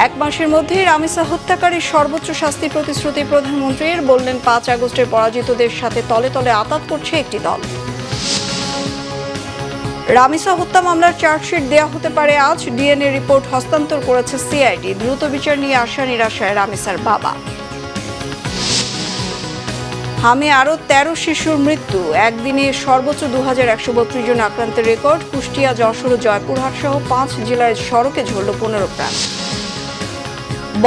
এক মাসের মধ্যে রামিসা হত্যাকারীর সর্বোচ্চ শাস্তির প্রতিশ্রুতি প্রধানমন্ত্রীর, বললেন ৫ আগস্টের পরাজিতদের সাথে তলে তলে আঁতাত করছে একটি দল। রামিসা হত্যা মামলার চার্জশিট দেওয়া হতে পারে আজ, ডিএনএ রিপোর্ট হস্তান্তর করেছে সিআইডি। দ্রুত বিচার নিয়ে আশা নিরাশায় রামিসার বাবা। হামে আরও ১৩ শিশুর মৃত্যু, একদিনে সর্বোচ্চ ২১৩২ জন আক্রান্তের রেকর্ড। কুষ্টিয়া, যশোর ও জয়পুরহাট সহ ৫ জেলায় সড়কে ঝরল ১৫ প্রাণ।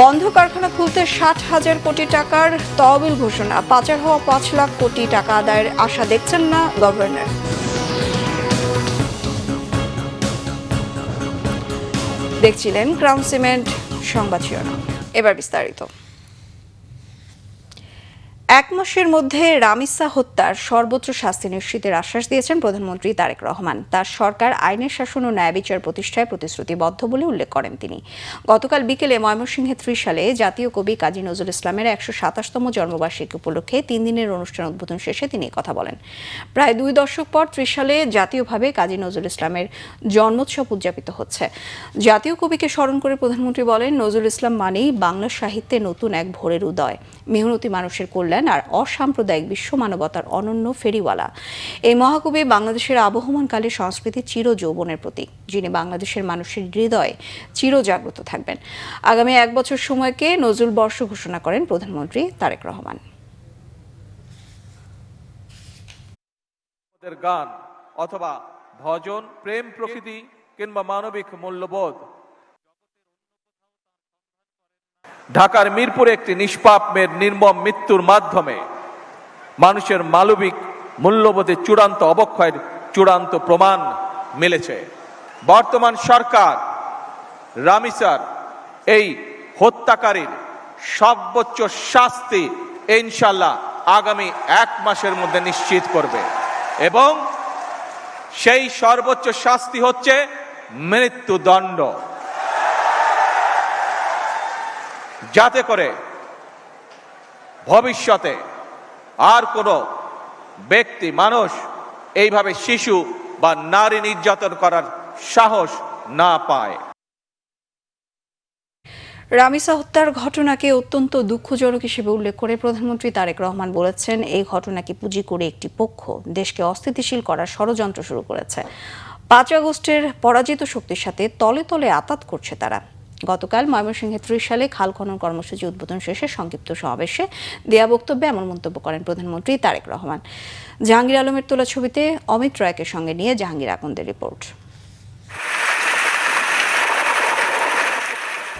বন্ধ কারখানা খুলতে ৬০,০০০ কোটি টাকার তহবিল ঘোষণা, পাচার হওয়া ৫ লাখ কোটি টাকা আদায়ের আশা দেখছেন না গভর্নর। দেখছিলেন ক্রাউন সিমেন্ট সংবাদ শিরোনাম, এবার বিস্তারিত। এক মাসের মধ্যে রামিসা হত্যার সর্বোচ্চ শাস্তি নিশ্চিতের আশ্বাস দিয়েছেন প্রধানমন্ত্রী তারেক রহমান। তার সরকার আইনের শাসন ও ন্যায় বিচার প্রতিষ্ঠায় প্রতিশ্রুতিবদ্ধ বলে উল্লেখ করেন তিনি। গতকাল বিকেলে ময়মনসিংহে ত্রিশালে জাতীয় কবি কাজী নজরুল ইসলামের ১২৭তম জন্মবার্ষিকী উপলক্ষে ৩ দিনের অনুষ্ঠান উদ্বোধন শেষে তিনি কথা বলেন। প্রায় ২ দশক পর ত্রিশালে জাতীয়ভাবে কাজী নজরুল ইসলামের জন্মোৎসব উদযাপিত হচ্ছে। জাতীয় কবিকে স্মরণ করে প্রধানমন্ত্রী বলেন, নজরুল ইসলাম মানেই বাংলা সাহিত্যে নতুন এক ভোরের উদয়, মেহনতি মানুষের কল্যাণ আর অসাম্প্রদায়িক বিশ্ব মানবতার অনন্য ফেরিওয়ালা। এই মহাকবি বাংলাদেশের আবহমানকালে সংস্কৃতির চির যৌবনের প্রতীক, যিনি বাংলাদেশের মানুষের হৃদয়ে চিরজাগ্রত থাকবেন। আগামী ১ বছর সময়কে নজরুল বর্ষ ঘোষণা করেন প্রধানমন্ত্রী তারেক রহমান। গান অথবা ভজন, প্রেম, প্রকৃতি কিংবা মানবিক মূল্যবোধ ঢাকার মিরপুরে একটি নিষ্পাপ মেয়ের নির্মম মৃত্যুর মাধ্যমে মানুষের মানবিক মূল্যবোধের চূড়ান্ত অবক্ষয়ের চূড়ান্ত প্রমাণ মিলেছে। বর্তমান সরকার রামিসার এই হত্যাকারীর সর্বোচ্চ শাস্তি ইনশাআল্লাহ আগামী ১ মাসের মধ্যে নিশ্চিত করবে এবং সেই সর্বোচ্চ শাস্তি হচ্ছে মৃত্যুদণ্ড, যাতে করে ভবিষ্যতে আর কোনো ব্যক্তি মানুষ এইভাবে শিশু বা নারী নির্যাতন করার সাহস না পায়। রামিসা হত্যার ঘটনাকে অত্যন্ত দুঃখজনক হিসেবে উল্লেখ করে প্রধানমন্ত্রী তারেক রহমান বলেছেন, এই ঘটনাকে পুঁজি করে একটি পক্ষ দেশকে অস্থিতিশীল করার ষড়যন্ত্র শুরু করেছে। ৫ আগস্টের পরাজিত শক্তির সাথে তলে তলে আঁতাত করছে তারা। গতকাল ময়মনসিংহে ত্রিশালে খাল খনন কর্মসূচি উদ্বোধন শেষে সংক্ষিপ্ত সমাবেশে দেয়া বক্তব্যে এমন মন্তব্য করেন প্রধানমন্ত্রী তারেক রহমান। জাহাঙ্গীর আলমের তোলা ছবিতে অমিত রায়কে সঙ্গে নিয়ে জাহাঙ্গীর আকন্দের রিপোর্ট।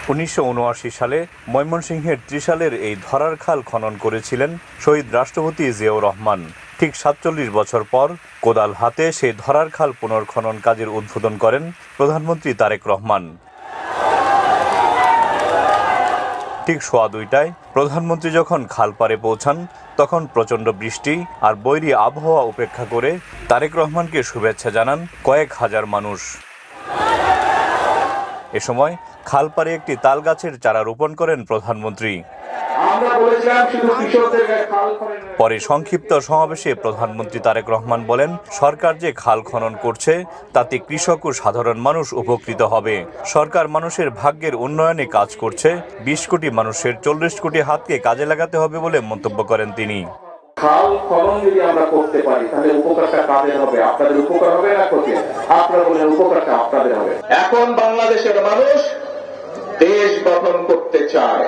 ১৯৭৯ সালে ময়মনসিংহের ত্রিশালের এই ধরার খাল খনন করেছিলেন শহীদ রাষ্ট্রপতি জিয়াউর রহমান। ঠিক ৪৭ বছর পর কোদাল হাতে সেই ধরার খাল পুনর্খনন কাজের উদ্বোধন করেন প্রধানমন্ত্রী তারেক রহমান। ঠিক সোয়া ২টায় প্রধানমন্ত্রী যখন খালপাড়ে পৌঁছান, তখন প্রচণ্ড বৃষ্টি আর বৈরী আবহাওয়া উপেক্ষা করে তারেক রহমানকে শুভেচ্ছা জানান কয়েক হাজার মানুষ। এ সময় খালপাড়ে একটি তাল গাছের চারা রোপণ করেন প্রধানমন্ত্রী। পরে সংক্ষিপ্ত সমাবেশে প্রধানমন্ত্রী তারেক রহমান বলেন, সরকার যে খাল খনন করছে তাতে কৃষক ও সাধারণ মানুষ উপকৃত হবে। সরকার মানুষের ভাগ্যের উন্নয়নে কাজ করছে, ২০ কোটি মানুষের ৪০ কোটি হাতকে কাজে লাগাতে হবে বলে মন্তব্য করেন তিনি। খাল খনন যদি আমরা করতে পারি তাহলে উপকারটা কাদের হবে? আপনাদের উপকার হবে না ক্ষতি? আপনারা বলেন উপকারটা আপনাদের হবে। এখন বাংলাদেশের মানুষ দেশ গঠন করতে চায়,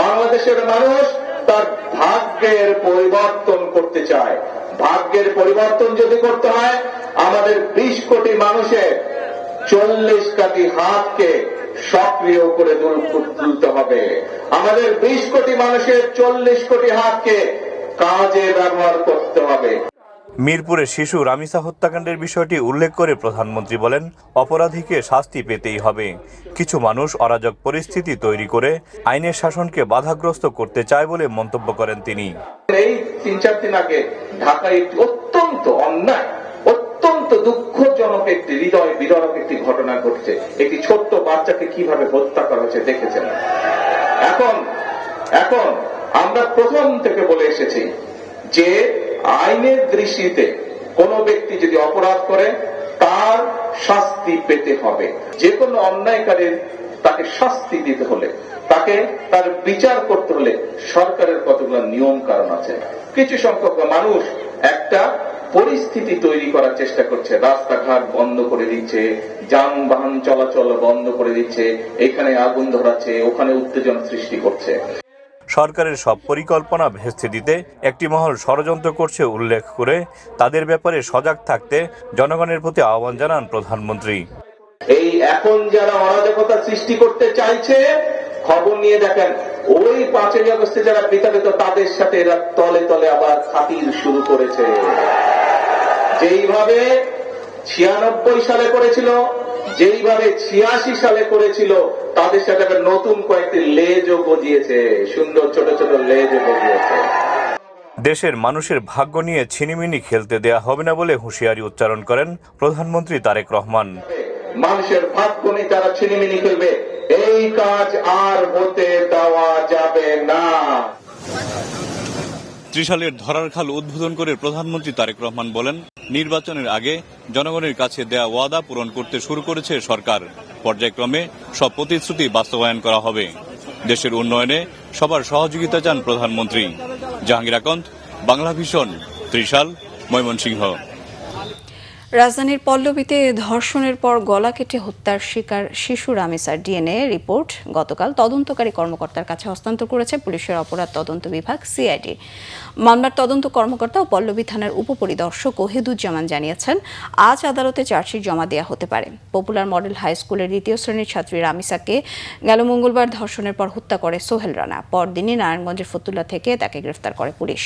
বাংলাদেশের মানুষ তার ভাগ্যের পরিবর্তন করতে চায়। ভাগ্যের পরিবর্তন যদি করতে হয়, আমাদের ২০ কোটি মানুষের ৪০ কোটি হাতকে সক্রিয় করে তুলতে হবে। আমাদের ২০ কোটি মানুষের ৪০ কোটি হাতকে কাজে ব্যবহার করতে হবে। মিরপুরে শিশু রামিসা হত্যাকাণ্ডের বিষয়টি উল্লেখ করে প্রধানমন্ত্রী বলেন, অপরাধীকে শাস্তি পেতেই হবে। কিছু মানুষ অরাজক পরিস্থিতি তৈরি করে আইনের শাসনকে বাধাগ্রস্ত করতে চায় বলে মন্তব্য করেন তিনি। এই ৩-৪ দিন আগে ঢাকায় একটি অত্যন্ত অন্যায়, অত্যন্ত দুঃখজনক একটি হৃদয় বিদারক একটি ঘটনা ঘটছে। একটি ছোট্ট বাচ্চাকে কিভাবে হত্যা করা হয়েছে দেখেছেন। এখন আমরা প্রথম থেকে বলে এসেছি যে আইনের দৃষ্টিতে কোন ব্যক্তি যদি অপরাধ করে তার শাস্তি পেতে হবে। যে কোনো অন্যায়কারীর তাকে শাস্তি দিতে হলে, তাকে তার বিচার করতে হলে সরকারের কতগুলো নিয়ম কারণ আছে। কিছু সংখ্যক মানুষ একটা পরিস্থিতি তৈরি করার চেষ্টা করছে, রাস্তাঘাট বন্ধ করে দিচ্ছে, যানবাহন চলাচল বন্ধ করে দিচ্ছে, এখানে আগুন ধরাচ্ছে, ওখানে উত্তেজনা সৃষ্টি করছে। সরকারের সব পরিকল্পনা ভেস্তে দিতে একটি মহল ষড়যন্ত্র করছে উল্লেখ করে তাদের ব্যাপারে সজাগ থাকতে জনগণের প্রতি আহ্বান জানান প্রধানমন্ত্রী। এই এখন যারা অরাজকতা সৃষ্টি করতে চাইছে, খবর নিয়ে দেখেন ওই 5ই আগস্টে যারা বিতাড়িত তাদের সাথে এরা তলে তলে আবার খাতির শুরু করেছে। যেইভাবে 96 সালে করেছিল, যেইভাবে 86 সালে করেছিল, তাদের সাথে নতুন কয়েকটি লেজও গজিয়েছে, সুন্দর ছোট ছোট লেজও গজিয়েছে। দেশের মানুষের ভাগ্য নিয়ে ছিনিমিনি খেলতে দেয়া হবে না বলে হুঁশিয়ারি উচ্চারণ করেন প্রধানমন্ত্রী তারেক রহমান। মানুষের ভাগ্য নিয়ে তারা ছিনিমিনি খেলবে, এই কাজ আর হতে দেওয়া যাবে না। ত্রিশালের ধরার খাল উদ্বোধন করে প্রধানমন্ত্রী তারেক রহমান বলেন, নির্বাচনের আগে জনগণের কাছে দেয়া ওয়াদা পূরণ করতে শুরু করেছে সরকার। পর্যায়ক্রমে সব প্রতিশ্রুতি বাস্তবায়ন করা হবে। দেশের উন্নয়নে সবার সহযোগিতা চান প্রধানমন্ত্রী। জাহাঙ্গীর আকন্দ, বাংলা ভিশন, ত্রিশাল, ময়মনসিংহ। রাজধানীর পল্লবীতে ধর্ষণের পর গলা কেটে হত্যার শিকার শিশু রামিসার ডিএনএ রিপোর্ট গতকাল তদন্তকারী কর্মকর্তার কাছে হস্তান্তর করেছে পুলিশের অপরাধ তদন্ত বিভাগ সিআইডি। মামলার তদন্ত কর্মকর্তা ও পল্লবী থানার উপপরিদর্শক ওহিদুজ্জামান জানিয়েছেন, আজ আদালতে চার্জশিট জমা দেওয়া হতে পারে। পপুলার মডেল হাই স্কুলের 2য় শ্রেণীর ছাত্রী রামিসাকে গেল মঙ্গলবার ধর্ষণের পর হত্যা করে সোহেল রানা। পরদিনই নারায়ণগঞ্জের ফতুল্লা থেকে তাকে গ্রেফতার করে পুলিশ।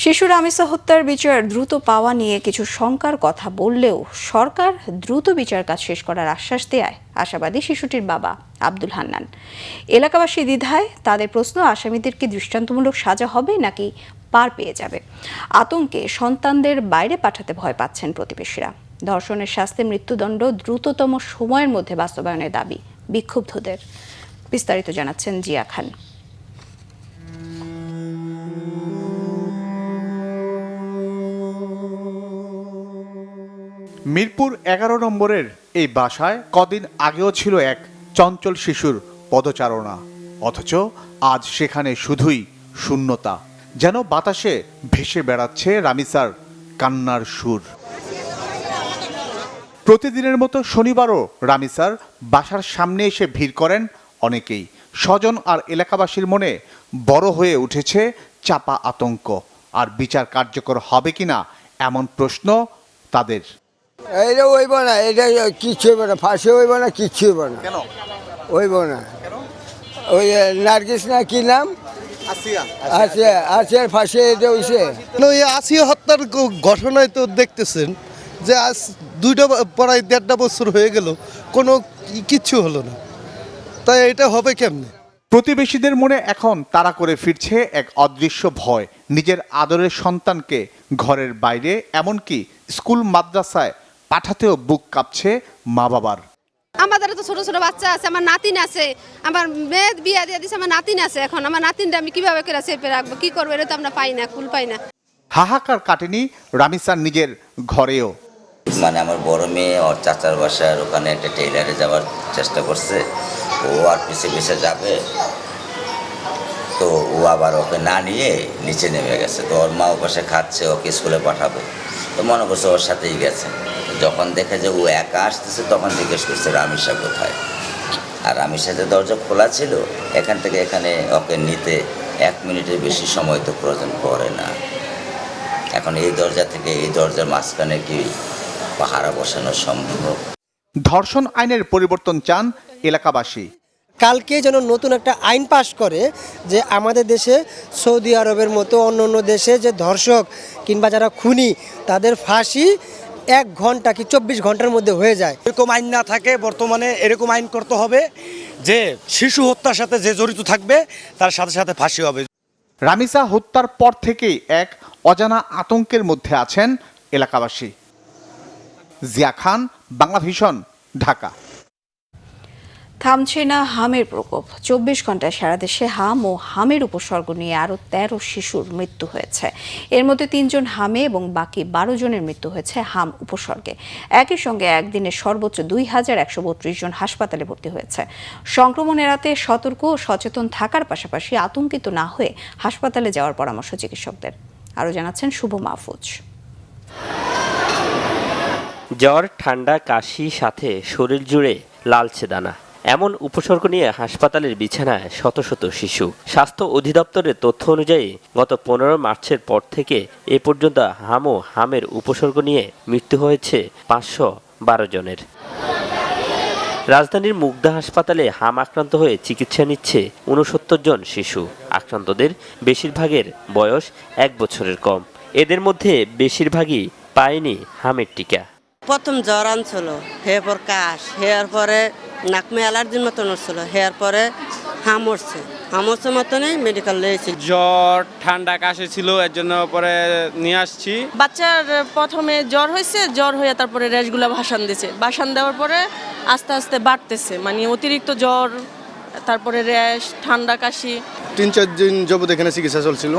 শিশু রামিসা হত্যার বিচার দ্রুত পাওয়া নিয়ে কিছু শঙ্কার কথা বললেও সরকার দ্রুত বিচার কাজ শেষ করার আশ্বাস দেয় আশাবাদী শিশুটির বাবা আব্দুল হান্নান। এলাকাবাসী দ্বিধায়, তাদের প্রশ্ন, আসামিদের কি দৃষ্টান্তমূলক সাজা হবে নাকি পার পেয়ে যাবে? আতঙ্কে সন্তানদের বাইরে পাঠাতে ভয় পাচ্ছেন প্রতিবেশীরা। ধর্ষণের শাস্তি মৃত্যুদণ্ড দ্রুততম সময়ের মধ্যে বাস্তবায়নের দাবি বিক্ষুব্ধদের। বিস্তারিত জানাচ্ছেন জিয়া খান। মিরপুর 11 নম্বরের এই বাসায় কদিন আগেও ছিল এক চঞ্চল শিশুর পদচারণা, অথচ আজ সেখানে শুধুই শূন্যতা। যেন বাতাসে ভেসে বেড়াচ্ছে রামিসার কান্নার সুর। প্রতিদিনের মতো শনিবারও রামিসার বাসার সামনে এসে ভিড় করেন অনেকেই। স্বজন আর এলাকাবাসীর মনে বড় হয়ে উঠেছে চাপা আতঙ্ক। আর বিচার কার্যকর হবে কিনা এমন প্রশ্ন তাদের। এটা হইব না, এটা কিচ্ছু হইব না, ফাঁসি হইব না, কিচ্ছু হইব না। কেন হইব না? ওই নার্গিস না কি নাম, আসিয়ার ফাঁসি এটা হইছে। আসিয়া হত্যার ঘটনায় তো দেখতেছেন যে আজ 2.5 বছর হয়ে গেল, কোনো কিচ্ছু হলো না, তাই এটা হবে কেমনে? প্রতিবেশীদের মনে এখন তাড়া করে ফিরছে এক অদৃশ্য ভয়। নিজের আদরের সন্তানকে ঘরের বাইরে, এমনকি স্কুল মাদ্রাসায় পাঠাতেও বুক কাঁপছে মা বাবার। আমাদের তো ছোট ছোট বাচ্চা আছে, আমার নাতিন আছে, আমার মেয়ে বিয়া দিয়ে দিছে, আমার নাতিন আছে। এখন আমার নাতিনটা আমি কিভাবে করে চেপে রাখবো, কি করবো, এটা তো আমরা পাই না, কুল পাই না। হাহাকার কাটেনি রামিসার নিজের ঘরেও। মানে আমার বড় মেয়ে ওর চাচার বাসার ওখানে একটা টেইলারে যাওয়ার চেষ্টা করছে, ও আর পিছে যাবে, তো ও আবার ওকে না নিয়ে নিচে নেমে গেছে। তো ওর মা ও পাশে খাচ্ছে, ওকে স্কুলে পাঠাবে, তো মনে করছে ওর সাথেই গেছে। যখন দেখে যে ও একা আসতেছে, তখন জিজ্ঞেস করছে রামিসা কোথায়। আর রামিসার যে দরজা খোলা ছিল, এখান থেকে এখানে ওকে নিতে 1 মিনিটের বেশি সময় তো প্রয়োজন পড়ে না। এখন এই দরজা থেকে এই দরজার মাঝখানে কি পাহারা বসানো সম্ভব? ধর্ষণ আইনের পরিবর্তন চান এলাকাবাসী। কালকে যেন নতুন একটা আইন পাশ করে যে আমাদের দেশে সৌদি আরবের মতো অন্য দেশে যে ধর্ষক কিংবা যারা খুনি, তাদের ফাঁসি 1 ঘন্টা কি 24 ঘন্টার মধ্যে হয়ে যায়। এরকম আইন না থাকে, বর্তমানে এরকম আইন করতে হবে যে শিশু হত্যার সাথে যে জড়িত থাকবে তার সাথে সাথে ফাঁসি হবে। রামিসা হত্যার পর থেকেই এক অজানা আতঙ্কের মধ্যে আছেন এলাকাবাসী। জিয়া খান, বাংলা ভিশন, ঢাকা। থামছে না হামের প্রকোপ। 24 ঘন্টায় সারা দেশে হাম ও হামের উপসর্গ নিয়ে আরও 13 শিশুর মৃত্যু হয়েছে। এর মধ্যে 3 জন হামে এবং বাকি 12 জনের মৃত্যু হয়েছে হাম উপসর্গে। একই সঙ্গে একদিনে সর্বোচ্চ 2132 জন হাসপাতালে ভর্তি হয়েছে। সংক্রমণ এড়াতে সতর্ক ও সচেতন থাকার পাশাপাশি আতঙ্কিত না হয়ে হাসপাতালে যাওয়ার পরামর্শ চিকিৎসকদের। আরও জানাচ্ছেন শুভ মাহফুজ। জ্বর, ঠান্ডা, কাশি, সাথে শরীর জুড়ে লালচে দানা, এমন উপসর্গ নিয়ে হাসপাতালের বিছানায় শত শত শিশু। স্বাস্থ্য অধিদপ্তরের তথ্য অনুযায়ী গত 15 মার্চের পর থেকে এ পর্যন্ত হাম ও হামের উপসর্গ নিয়ে মৃত্যু হয়েছে 512 জনের। রাজধানীর মুগদা হাসপাতালে হাম আক্রান্ত হয়ে চিকিৎসা নিচ্ছে 69 জন শিশু। আক্রান্তদের বেশিরভাগের বয়স 1 বছরের কম। এদের মধ্যে বেশিরভাগই পায়নি হামের টিকা। প্রথম জ্বর আনছিল, হেয়ার পর কাশ, হেয়ার পরে নাকমে অ্যালার্জির মতন হচ্ছিল, হেয়ার পরে হামড়ছে মতনই মেডিকেল নিয়েছি। জ্বর, ঠান্ডা, কাশি ছিল, এর জন্য পরে নিয়ে আসছি। বাচ্চার প্রথমে জ্বর হয়েছে, জ্বর হয়ে তারপরে র্যাশগুলো ভাসান দিয়েছে, ভাসান দেওয়ার পরে আস্তে আস্তে বাড়তেছে, মানে অতিরিক্ত জ্বর, তারপরে র্যাশ, ঠান্ডা, কাশি। 3-4 দিন যাবত এখানে চিকিৎসা চলছিল,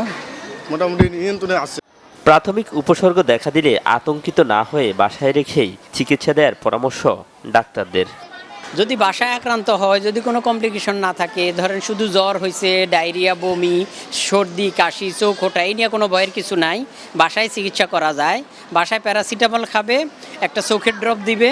মোটামুটি নিয়ন্ত্রণে আছে। প্রাথমিক উপসর্গ দেখা দিলে আতঙ্কিত না হয়ে বাসায় রেখেই চিকিৎসা দেওয়ার পরামর্শ ডাক্তারদের। যদি বাসায় আক্রান্ত হয়, যদি কোনো কমপ্লিকেশন না থাকে, ধরেন শুধু জ্বর হয়েছে, ডায়রিয়া, বমি, সর্দি, কাশি, চোখ ওঠা, এই নিয়ে কোনো ভয়ের কিছু নাই, বাসায় চিকিৎসা করা যায়। বাসায় প্যারাসিটামল খাবে, একটা চোখের ড্রপ দিবে,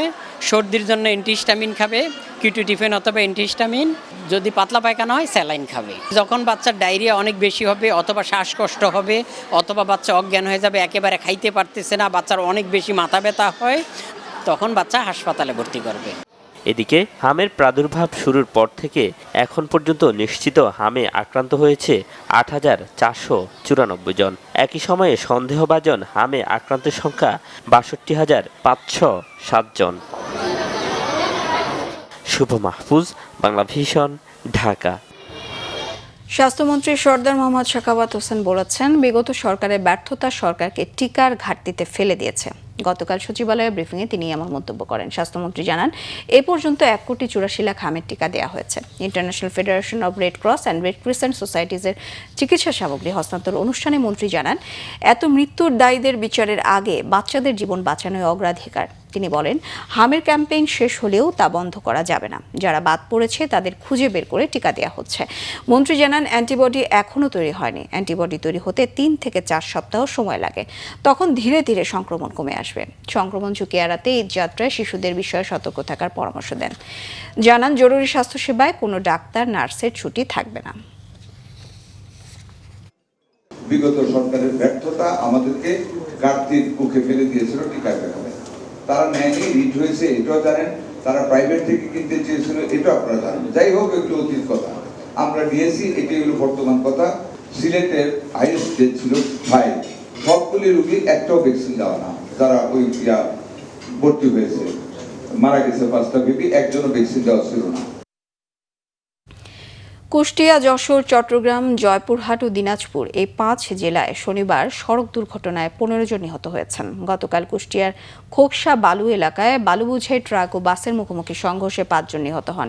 সর্দির জন্য অ্যান্টিহিস্টামিন খাবে, কিউটিটিফেন অথবা অ্যান্টিহিস্টামিন, যদি পাতলা পায়খানা হয় স্যালাইন খাবে। যখন বাচ্চার ডায়রিয়া অনেক বেশি হবে, অথবা শ্বাসকষ্ট হবে, অথবা বাচ্চা অজ্ঞান হয়ে যাবে, একেবারে খাইতে পারতেছে না, বাচ্চার অনেক বেশি মাথা ব্যথা হয়, তখন বাচ্চা হাসপাতালে ভর্তি করবে। এদিকে হামের প্রাদুর্ভাব শুরুর পর থেকে এখন পর্যন্ত নিশ্চিত হামে আক্রান্ত হয়েছে 8,494 জন। একই সময়ে সন্দেহভাজন হামে আক্রান্তের সংখ্যা 62,507 জন। শুভ মাহফুজ, বাংলা ভিশন, ঢাকা। স্বাস্থ্যমন্ত্রী সরদার মোহাম্মদ সাখাওয়াত হোসেন বলেছেন, বিগত সরকারের ব্যর্থতা সরকারকে টিকার ঘাটতিতে ফেলে দিয়েছে। গতকাল সচিবালয়ের ব্রিফিংয়ে তিনি এমন মন্তব্য করেন। স্বাস্থ্যমন্ত্রী জানান, এ পর্যন্ত 1,84,00,000 হামের টিকা দেওয়া হয়েছে। International federation of red cross and red crescent সোসাইটিজের চিকিৎসা সামগ্রী হস্তান্তর অনুষ্ঠানে মন্ত্রী জানান, এত মৃত্যুর দায়ীদের বিচারের আগে বাচ্চাদের জীবন বাঁচানোই অগ্রাধিকার। তিনি বলেন, হামের ক্যাম্পেইন শেষ হলেও তা বন্ধ করা যাবে না। যারা বাদ পড়েছে তাদের খুঁজে বের করে টিকা দেওয়া হচ্ছে। মন্ত্রী জানান, অ্যান্টিবডি এখনও তৈরি হয়নি। অ্যান্টিবডি তৈরি হতে 3 থেকে 4 সপ্তাহ সময় লাগে। তখন ধীরে ধীরে সংক্রমণ কমে আসবে। সংক্রমণ ঝুঁকি এড়াতে এই যাত্রায় শিশুদের বিষয়ে সতর্ক থাকার পরামর্শ দেন। জানান, জরুরি স্বাস্থ্যসেবায় কোনো ডাক্তার, নার্সের ছুটি থাকবে না। বিগত সরকারের ব্যর্থতা আমাদেরকে ঘাটতির মুখে ফেলে দিয়েছিল টিকার ব্যাপারে। তারা নেয়নি, রিট হয়েছে, এটাও জানেন। তারা প্রাইভেট থেকে কিনতে চেয়েছিল, এটাও আপনারা জানেন। যাই হোক, একটু অতীত কথা, আমরা নিয়েছি, এটাই হলো বর্তমান কথা। সিলেটের হাইয়েস্ট ডেথ ছিল 5। সবগুলি রোগী একটাও ভ্যাকসিন দেওয়া না, যারা ওই ভর্তি হয়েছে, মারা গেছে 5টা বেবি, একজনও ভ্যাকসিন দেওয়া ছিল না। কুষ্টিয়া, যশোর, চট্টগ্রাম, জয়পুরহাট ও দিনাজপুর এই 5 জেলায় শনিবার সড়ক দুর্ঘটনায় 15 জন নিহত হয়েছেন। গতকাল কুষ্টিয়ার খোকসা বালু এলাকায় বালুবোঝাই ট্রাক ও বাসের মুখোমুখি সংঘর্ষে 5 জন নিহত হন।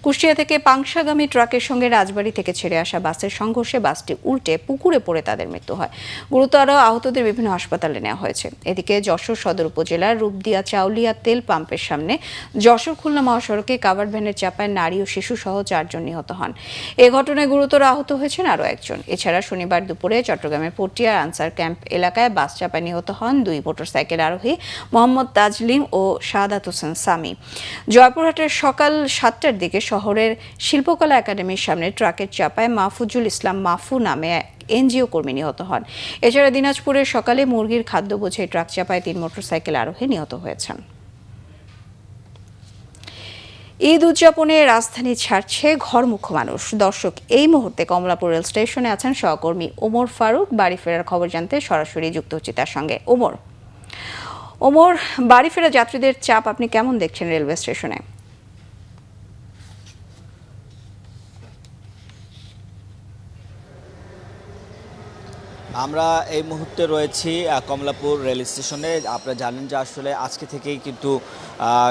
কুষ্টিয়া থেকে পাংশাগামী ট্রাকের সঙ্গে রাজবাড়ী থেকে ছেড়ে আসা বাসের সংঘর্ষে বাসটি উল্টে পুকুরে পড়ে তাদের মৃত্যু হয়। গুরুতর আহতদের বিভিন্ন হাসপাতালে নেওয়া হয়েছে। এদিকে যশোর সদর উপজেলার রূপদিয়া চাউলিয়া তেল পাম্পের সামনে যশোর খুলনা মহাসড়কে কাভার্ড ভ্যানের চাপায় নারী ও শিশু সহ 4 জন নিহত হন। এ ঘটনায় গুরুতর আহত হয়েছেন আরও 1 জন। এছাড়া শনিবার দুপুরে চট্টগ্রামের পটিয়ার আনসার ক্যাম্প এলাকায় বাস চাপায় নিহত হন 2 মোটরসাইকেল আরোহী মোহাম্মদ তাজলিম ও শাহাদাত হোসেন সামি। জয়পুরহাটের সকাল 7টার দিকে শহরের শিল্পকলা একাডেমির সামনে ট্রাকের চাপায় মাহফুজুল ইসলাম মাফু নামে এনজিও কর্মী নিহত হন। এছাড়া দিনাজপুরের সকালে মুরগির খাদ্য বোঝাই ট্রাক চাপায় 3 মোটরসাইকেল আরোহী নিহত হয়েছেন। ঈদ উদযাপনে রাজধানী ছাড়ছে ঘরমুখো মানুষ। দর্শক, এই মুহূর্তে কমলাপুর রেল স্টেশনে আছেন সহকর্মী ওমর ফারুক। বাড়ি ফেরার খবর জানতে সরাসরি যুক্ত হচ্ছে তার সঙ্গে। ওমর, বাড়ি ফেরা যাত্রীদের চাপ আপনি কেমন দেখছেন রেলওয়ে স্টেশনে? আমরা এই মুহূর্তে রয়েছি কমলাপুর রেল স্টেশনে। আপনারা জানেন যে আসলে আজকে থেকেই কিন্তু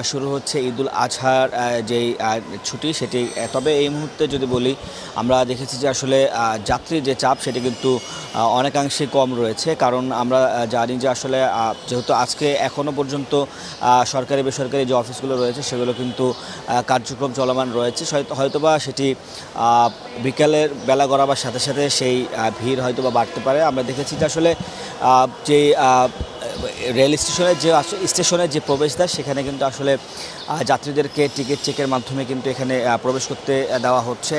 শুরু হচ্ছে ঈদুল আজহার যেই ছুটি সেটি। তবে এই মুহূর্তে যদি বলি, আমরা দেখেছি যে আসলে যাত্রীর যে চাপ সেটি কিন্তু অনেকাংশে কম রয়েছে, কারণ আমরা জানি যে আসলে যেহেতু আজকে এখনও পর্যন্ত সরকারি বেসরকারি যে অফিসগুলো রয়েছে সেগুলো কিন্তু কার্যক্রম চলমান রয়েছে। হয়তোবা সেটি বিকালের বেলা গড়াবার সাথে সাথে সেই ভিড় হয়তোবা বাড়তে পারে। আমরা দেখেছি যে আসলে যে রেল স্টেশনের যে প্রবেশদ্বার সেখানে কিন্তু আসলে যাত্রীদেরকে টিকিট চেকের মাধ্যমে কিন্তু এখানে প্রবেশ করতে দেওয়া হচ্ছে।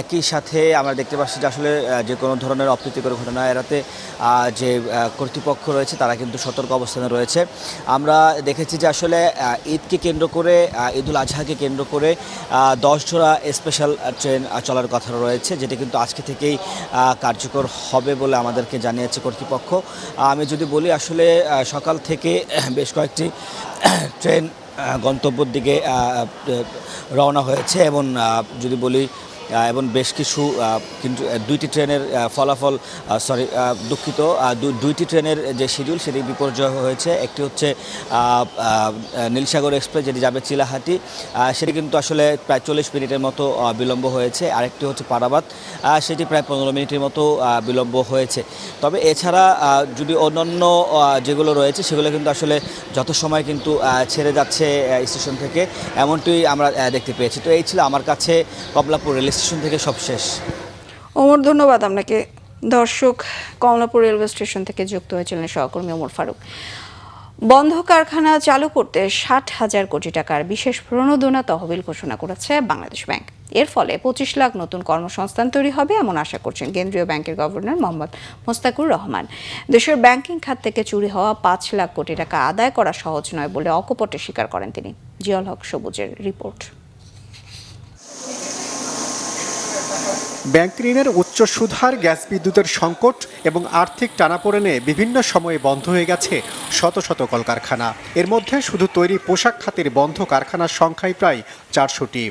একই সাথে আমরা দেখতে পাচ্ছি যে আসলে যে কোনো ধরনের অপ্রীতিকর ঘটনা এড়াতে যে কর্তৃপক্ষ রয়েছে তারা কিন্তু সতর্ক অবস্থানে রয়েছে। আমরা দেখেছি যে আসলে ঈদকে কেন্দ্র করে, ঈদুল আজহাকে কেন্দ্র করে 10 জোড়া স্পেশাল ট্রেন চলার কথা রয়েছে, যেটি কিন্তু আজকে থেকেই কার্যকর হবে বলে আমাদেরকে জানিয়েছে কর্তৃপক্ষ। আমি যদি বলি, আসলে সকাল থেকে বেশ কয়েকটি ট্রেন গন্তব্যের দিকে রওনা হয়েছে এবং যদি বলি এবং বেশ কিছু কিন্তু দুইটি ট্রেনের ফলাফল দুঃখিত, দুইটি ট্রেনের যে শিডিউল সেটি বিপর্যয় হয়েছে। একটি হচ্ছে নীলসাগর এক্সপ্রেস যেটি যাবে চিলাহাটি, সেটি কিন্তু আসলে প্রায় 40 মিনিটের মতো বিলম্ব হয়েছে। আরেকটি হচ্ছে পারাবাত, সেটি প্রায় 15 মিনিটের মতো বিলম্ব হয়েছে। তবে এছাড়া যদি অন্যান্য যেগুলো রয়েছে সেগুলো কিন্তু আসলে যত সময় কিন্তু ছেড়ে যাচ্ছে স্টেশন থেকে, এমনটি আমরা দেখতে পেয়েছি। তো এই ছিল আমার কাছে কমলাপুর রেল স্টেশন থেকে সবশেষ। ওমর, ধন্যবাদ আপনাকে। দর্শক, কমলাপুর রেলওয়ে স্টেশন থেকে যুক্ত হয়েছিলেন সহকর্মী ওমর ফারুক। বন্ধ কারখানা চালু করতে 60,000 কোটি টাকার বিশেষ প্রণোদনা তহবিল ঘোষণা করেছে বাংলাদেশ ব্যাংক। এর ফলে 25 লাখ নতুন কর্মসংস্থান তৈরি হবে এমন আশা করছেন কেন্দ্রীয় ব্যাংকের গভর্নর মোহাম্মদ মোস্তাকুর রহমান। দেশের ব্যাংকিং খাত থেকে চুরি হওয়া 5 লাখ কোটি টাকা আদায় করা সহজ নয় বলে অকপটে স্বীকার করেন তিনি। জিয়াউল হক সবুজের রিপোর্ট। ব্যাংক ঋণের উচ্চ সুদহার, গ্যাস বিদ্যুতের সংকট এবং আর্থিক টানাপোড়েনে বিভিন্ন সময়ে বন্ধ হয়ে গেছে শত শত কলকারখানা। এর মধ্যে শুধু তৈরি পোশাক খাতের বন্ধ কারখানার সংখ্যাই প্রায় 400টি।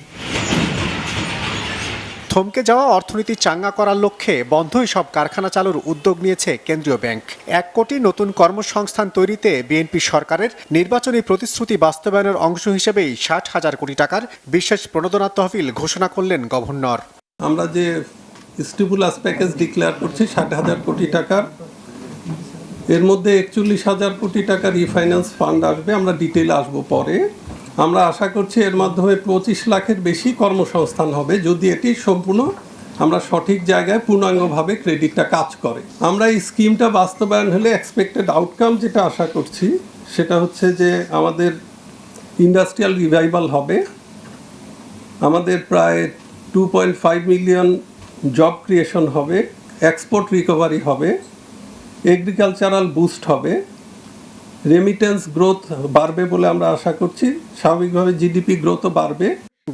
থমকে যাওয়া অর্থনীতি চাঙ্গা করার লক্ষ্যে বন্ধই সব কারখানা চালুর উদ্যোগ নিয়েছে কেন্দ্রীয় ব্যাংক। 1 কোটি নতুন কর্মসংস্থান তৈরিতে বিএনপি সরকারের নির্বাচনী প্রতিশ্রুতি বাস্তবায়নের অংশ হিসেবেই 60,000 কোটি টাকার বিশেষ প্রণোদনা তহবিল ঘোষণা করলেন গভর্নর। আমরা যে স্টিমুলাস প্যাকেজ ডিক্লেয়ার করছি 60,000 কোটি টাকার, এর মধ্যে 41,000 কোটি টাকা রিফাইন্যান্স ফান্ড আসবে। আমরা ডিটেইলে আসবো পরে। আমরা আশা করছি এর মাধ্যমে 25 লাখের বেশি কর্মসংস্থান হবে, যদি এটি সম্পূর্ণ আমরা সঠিক জায়গায় পূর্ণাঙ্গভাবে ক্রেডিটটা কাজ করে। আমরা এই স্কিমটা বাস্তবায়ন হলে এক্সপেক্টেড আউটকাম যেটা আশা করছি সেটা হচ্ছে যে আমাদের ইন্ডাস্ট্রিয়াল রিভাইভাল হবে, আমাদের প্রায় 2.5 মিলিয়ন জব ক্রিয়েশন হবে, এক্সপোর্ট রিকভারি হবে, এগ্রিকালচারাল বুস্ট হবে, রেমিটেন্স গ্রোথ বাড়বে বলে আমরা আশা করছি, স্বাভাবিকভাবে জিডিপি গ্রোথও বাড়বে।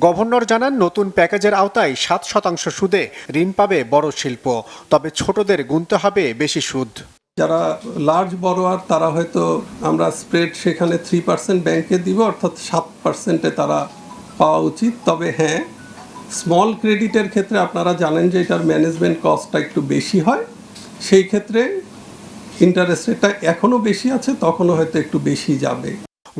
গভর্নর জানান, নতুন প্যাকেজের আওতায় 7% সুদে ঋণ পাবে বড় শিল্প, তবে ছোটদের গুনতে হবে বেশি সুদ। যারা লার্জ বড়োয়ার তারা হয়তো আমরা স্প্রেড সেখানে 3% ব্যাংকে দিব, অর্থাৎ 7%-এ তারা পাওয়া উচিত। তবে হ্যাঁ, স্মল ক্রেডিটের ক্ষেত্রে আপনারা জানেন যে এটার ম্যানেজমেন্ট কস্টটা একটু বেশি হয়, সেই ক্ষেত্রে ইন্টারেস্ট রেটটা এখনও বেশি আছে, তখনও হয়তো একটু বেশি যাবে।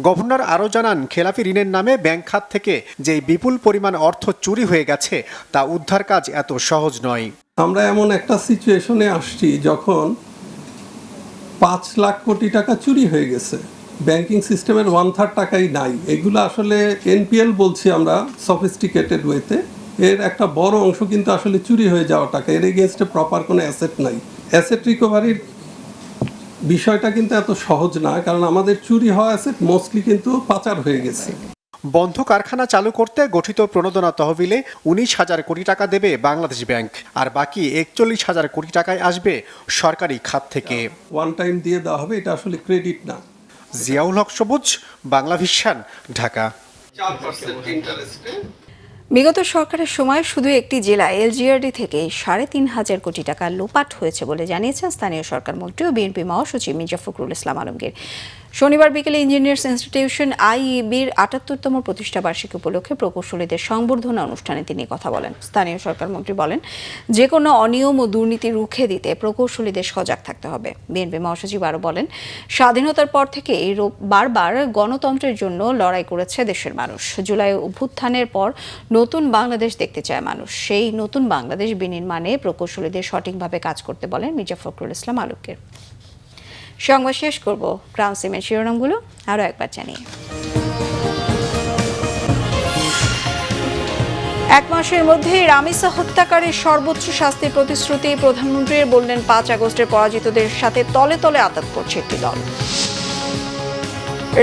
গভর্নর আরও জানান, খেলাপি ঋণের নামে ব্যাংক খাত থেকে যেই বিপুল পরিমাণ অর্থ চুরি হয়ে গেছে তা উদ্ধার কাজ এত সহজ নয়। আমরা এমন একটা সিচুয়েশনে আসছি যখন 5 লাখ কোটি টাকা চুরি হয়ে গেছে, ব্যাংকিং সিস্টেমের 1/3 টাকাই নাই। এগুলো আসলে এনপিএল বলছি আমরা সফিস্টিকেটেড ওয়েতে। এর একটা বড় অংশ কিন্তু আসলে চুরি হয়ে যাওয়া টাকা, এর এগেনস্টে প্রপার কোনো অ্যাসেট নাই। অ্যাসেট রিকভারির বিষয়টা কিন্তু এত সহজ না, কারণ আমাদের চুরি হওয়া অ্যাসেট মোস্টলি কিন্তু পাচার হয়ে গেছে। বন্ধ কারখানা চালু করতে গঠিত প্রণোদনা তহবিলে 19,000 কোটি টাকা দেবে বাংলাদেশ ব্যাংক, আর বাকি 41,000 কোটি টাকায় আসবে সরকারি খাত থেকে। ওয়ান টাইম দিয়ে দেওয়া হবে, এটা আসলে ক্রেডিট না। জিয়াউল হক সবুজ, বাংলা ভিশন, ঢাকা। বিগত সরকারের সময় শুধু একটি জেলা এলজিআরডি থেকে 3,500 কোটি টাকা লোপাট হয়েছে বলে জানিয়েছেন স্থানীয় সরকার মন্ত্রী ও বিএনপি মহাসচিব মির্জা ফখরুল ইসলাম আলমগীর। শনিবার বিকেলে ইঞ্জিনিয়ার্স ইনস্টিটিউশন আইইবির ৭৮তম প্রতিষ্ঠা বার্ষিকী উপলক্ষে প্রকৌশলীদের সংবর্ধনা অনুষ্ঠানে তিনি কথা বলেন। স্থানীয় সরকার মন্ত্রী বলেন, যে কোনো অনিয়ম ও দুর্নীতি রুখে দিতে প্রকৌশলীদের সজাগ থাকতে হবে। বিএনপি মহাসচিব আরও বলেন, স্বাধীনতার পর থেকে বারবার গণতন্ত্রের জন্য লড়াই করেছে দেশের মানুষ। জুলাই অভ্যুত্থানের পর নতুন বাংলাদেশ দেখতে চায় মানুষ। সেই নতুন বাংলাদেশ বিনির্মাণে প্রকৌশলীদের সঠিকভাবে কাজ করতে বলেন মির্জা ফখরুল ইসলাম আলমগীর। সংবাদ শেষ করব ক্রাউন সিমেন্ট শিরোনামগুলো আরও একবার জানিয়ে। 1 মাসের মধ্যেই রামিসা হত্যাকারীর সর্বোচ্চ শাস্তির প্রতিশ্রুতি প্রধানমন্ত্রীর, বললেন 5 আগস্টের পরাজিতদের সাথে তলে তলে আঁতাত করছে একটি দল।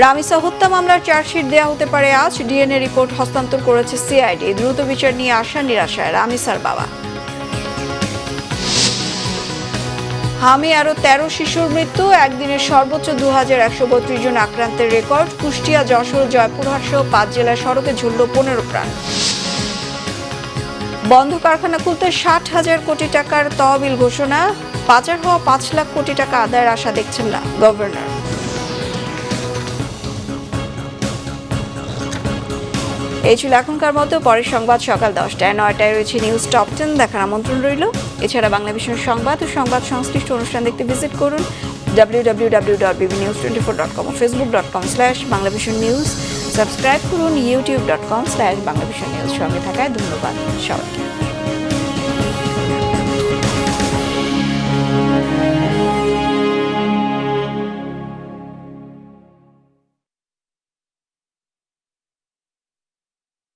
রামিসা হত্যা মামলার চার্জশিট দেওয়া হতে পারে আজ। ডিএনএ রিপোর্ট হস্তান্তর করেছে সিআইডি। দ্রুত বিচার নিয়ে আশা নিরাশায় রামিসার বাবা। হামে আরও 13 শিশুর মৃত্যু, একদিনের সর্বোচ্চ 2132 জন আক্রান্তের রেকর্ড। কুষ্টিয়া, যশোর, জয়পুরহাট সহ 5 জেলার সড়কে ঝুলল 15 প্রাণ। বন্ধ কারখানা খুলতে 60,000 কোটি টাকার তহবিল ঘোষণা। পাচার হওয়া 5 লাখ কোটি টাকা আদায়ের আশা দেখছেন না গভর্নর। এই ছিল এখনকার মতো। পরের সংবাদ সকাল 10টায়। 9টায় রয়েছে নিউজ টপ 10 দেখার আমন্ত্রণ রইল। এছাড়া বাংলাদেশের সংবাদ ও সংবাদ সংশ্লিষ্ট অনুষ্ঠান দেখতে ভিজিট করুন www.bbnews24.com ও facebook.com/banglavisionnews। সাবস্ক্রাইব করুন youtube.com/banglavisionnews। সঙ্গে থাকায় ধন্যবাদ সবাইকে।